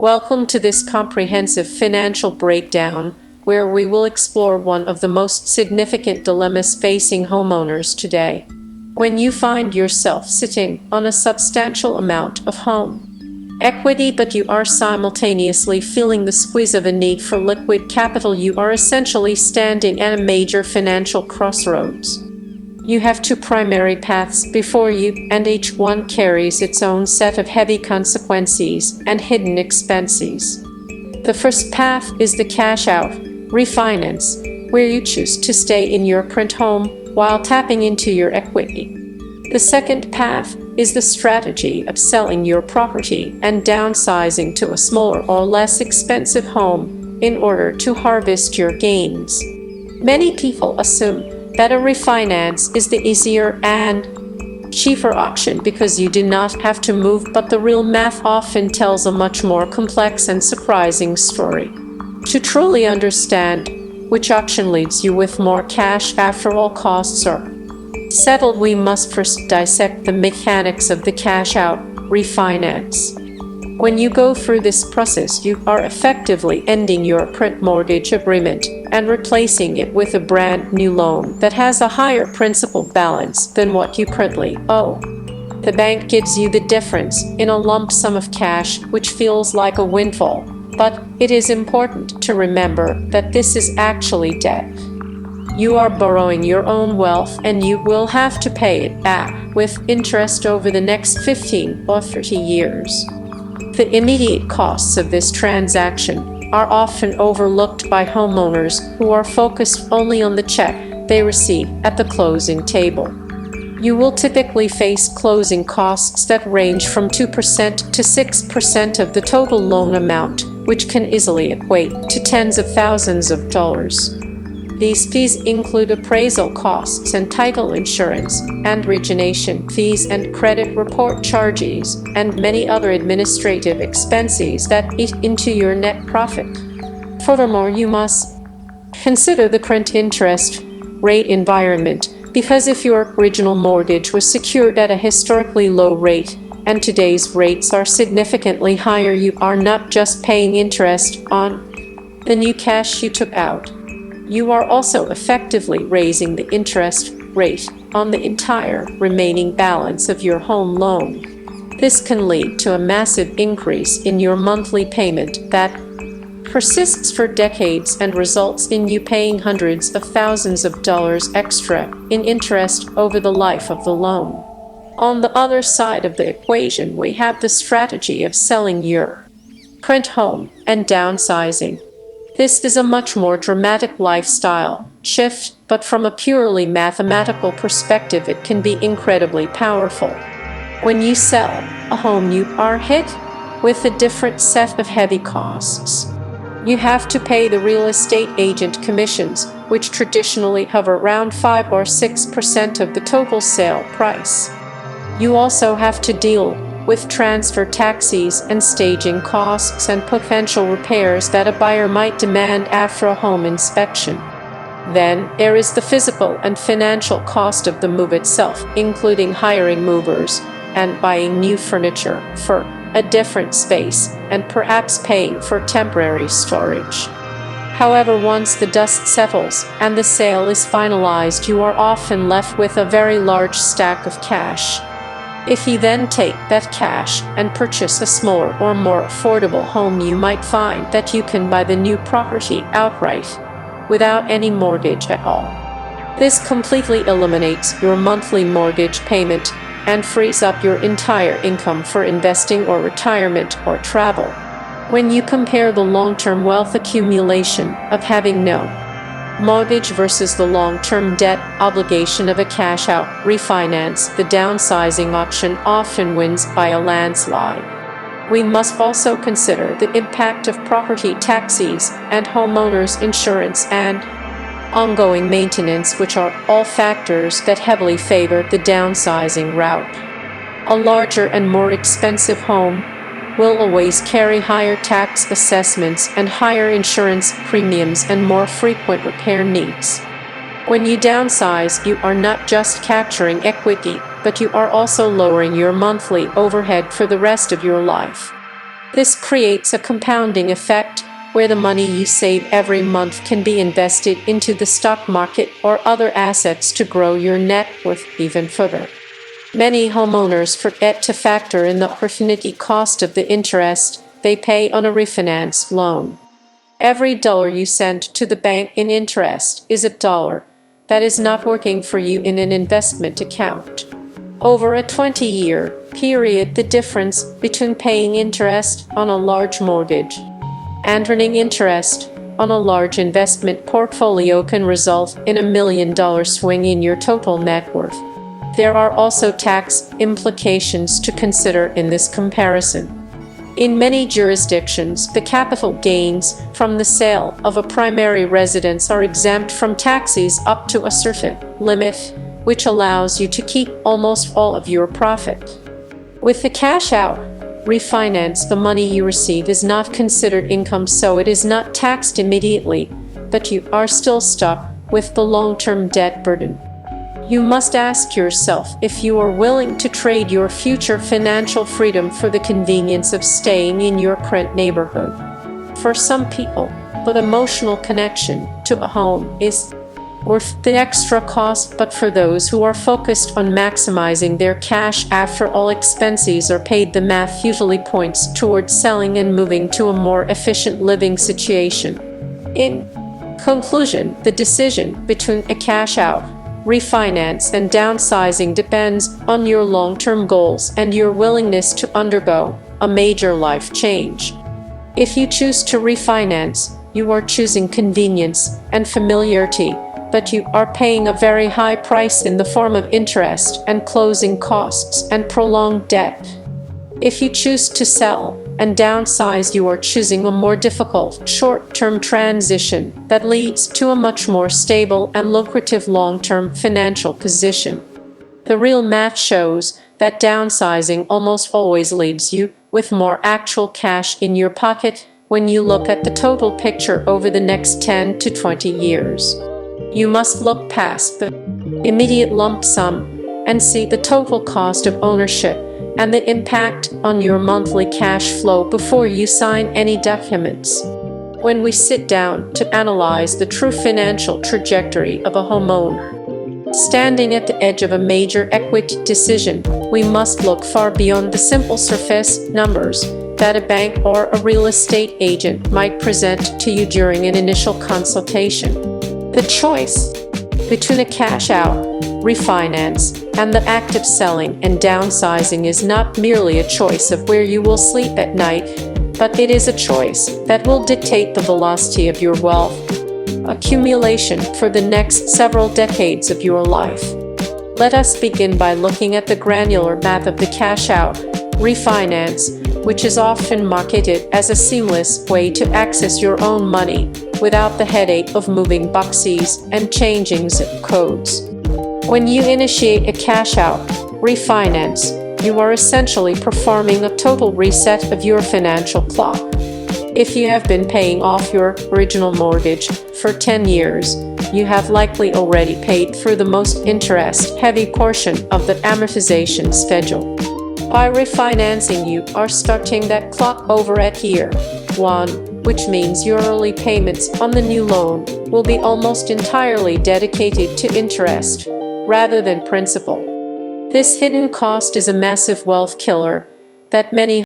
Welcome to this comprehensive financial breakdown, where we will explore one of the most significant dilemmas facing homeowners today. When you find yourself sitting on a substantial amount of home equity, but you are simultaneously feeling the squeeze of a need for liquid capital, you are essentially standing at a major financial crossroads. You have two primary paths before you, and each one carries its own set of heavy consequences and hidden expenses. The first path is the cash out refinance, where you choose to stay in your current home while tapping into your equity. The second path is the strategy of selling your property and downsizing to a smaller or less expensive home in order to harvest your gains. Many people assume that a refinance is the easier and cheaper option because you do not have to move, but the real math often tells a much more complex and surprising story. To truly understand which option leaves you with more cash after all costs are settled, we must first dissect the mechanics of the cash out refinance. When you go through this process, you are effectively ending your current mortgage agreement and replacing it with a brand new loan that has a higher principal balance than what you currently owe. The bank gives you the difference in a lump sum of cash, which feels like a windfall, but it is important to remember that this is actually debt. You are borrowing your own wealth, and you will have to pay it back with interest over the next 15 or 30 years. The immediate costs of this transaction are often overlooked by homeowners who are focused only on the check they receive at the closing table. You will typically face closing costs that range from 2% to 6% of the total loan amount, which can easily equate to tens of thousands of dollars. These fees include appraisal costs and title insurance, and origination fees and credit report charges, and many other administrative expenses that eat into your net profit. Furthermore, you must consider the current interest rate environment, because if your original mortgage was secured at a historically low rate and today's rates are significantly higher, you are not just paying interest on the new cash you took out. You are also effectively raising the interest rate on the entire remaining balance of your home loan. This can lead to a massive increase in your monthly payment that persists for decades and results in you paying hundreds of thousands of dollars extra in interest over the life of the loan. On the other side of the equation, we have the strategy of selling your current home and downsizing. This is a much more dramatic lifestyle shift, but from a purely mathematical perspective, it can be incredibly powerful. When you sell a home, you are hit with a different set of heavy costs. You have to pay the real estate agent commissions, which traditionally hover around 5 or 6% of the total sale price. You also have to deal with transfer taxes and staging costs and potential repairs that a buyer might demand after a home inspection. Then there is the physical and financial cost of the move itself, including hiring movers and buying new furniture for a different space, and perhaps paying for temporary storage. However, once the dust settles and the sale is finalized, you are often left with a very large stack of cash. If you then take that cash and purchase a smaller or more affordable home, you might find that you can buy the new property outright without any mortgage at all. This completely eliminates your monthly mortgage payment and frees up your entire income for investing or retirement or travel. When you compare the long-term wealth accumulation of having no mortgage versus the long-term debt obligation of a cash-out refinance, the downsizing option often wins by a landslide. We must also consider the impact of property taxes and homeowners insurance and ongoing maintenance, which are all factors that heavily favor the downsizing route. A larger and more expensive home will always carry higher tax assessments and higher insurance premiums and more frequent repair needs. When you downsize, you are not just capturing equity, but you are also lowering your monthly overhead for the rest of your life. This creates a compounding effect where the money you save every month can be invested into the stock market or other assets to grow your net worth even further. Many homeowners forget to factor in the opportunity cost of the interest they pay on a refinanced loan. Every dollar you send to the bank in interest is a dollar that is not working for you in an investment account. Over a 20-year period, the difference between paying interest on a large mortgage and earning interest on a large investment portfolio can result in $1 million swing in your total net worth. There are also tax implications to consider in this comparison. In many jurisdictions, the capital gains from the sale of a primary residence are exempt from taxes up to a certain limit, which allows you to keep almost all of your profit. With the cash out refinance, the money you receive is not considered income, so it is not taxed immediately, but you are still stuck with the long-term debt burden. You must ask yourself if you are willing to trade your future financial freedom for the convenience of staying in your current neighborhood. For some people, the emotional connection to a home is worth the extra cost, but for those who are focused on maximizing their cash after all expenses are paid, the math usually points towards selling and moving to a more efficient living situation. In conclusion, the decision between a cash out refinance and downsizing depends on your long-term goals and your willingness to undergo a major life change. If you choose to refinance, you are choosing convenience and familiarity, but you are paying a very high price in the form of interest and closing costs and prolonged debt. If you choose to sell and downsize, you are choosing a more difficult short-term transition that leads to a much more stable and lucrative long-term financial position. The real math shows that downsizing almost always leaves you with more actual cash in your pocket when you look at the total picture over the next 10 to 20 years. You must look past the immediate lump sum and see the total cost of ownership and the impact on your monthly cash flow before you sign any documents. When we sit down to analyze the true financial trajectory of a homeowner standing at the edge of a major equity decision, we must look far beyond the simple surface numbers that a bank or a real estate agent might present to you during an initial consultation. The choice between a cash-out refinance and the act of selling and downsizing is not merely a choice of where you will sleep at night, but it is a choice that will dictate the velocity of your wealth accumulation for the next several decades of your life. Let us begin by looking at the granular math of the cash-out refinance, which is often marketed as a seamless way to access your own money without the headache of moving boxes and changing zip codes. When you initiate a cash-out refinance, you are essentially performing a total reset of your financial clock. If you have been paying off your original mortgage for 10 years, you have likely already paid through the most interest-heavy portion of the amortization schedule. By refinancing, you are starting that clock over at year 1, which means your early payments on the new loan will be almost entirely dedicated to interest rather than principal. This hidden cost is a massive wealth killer that many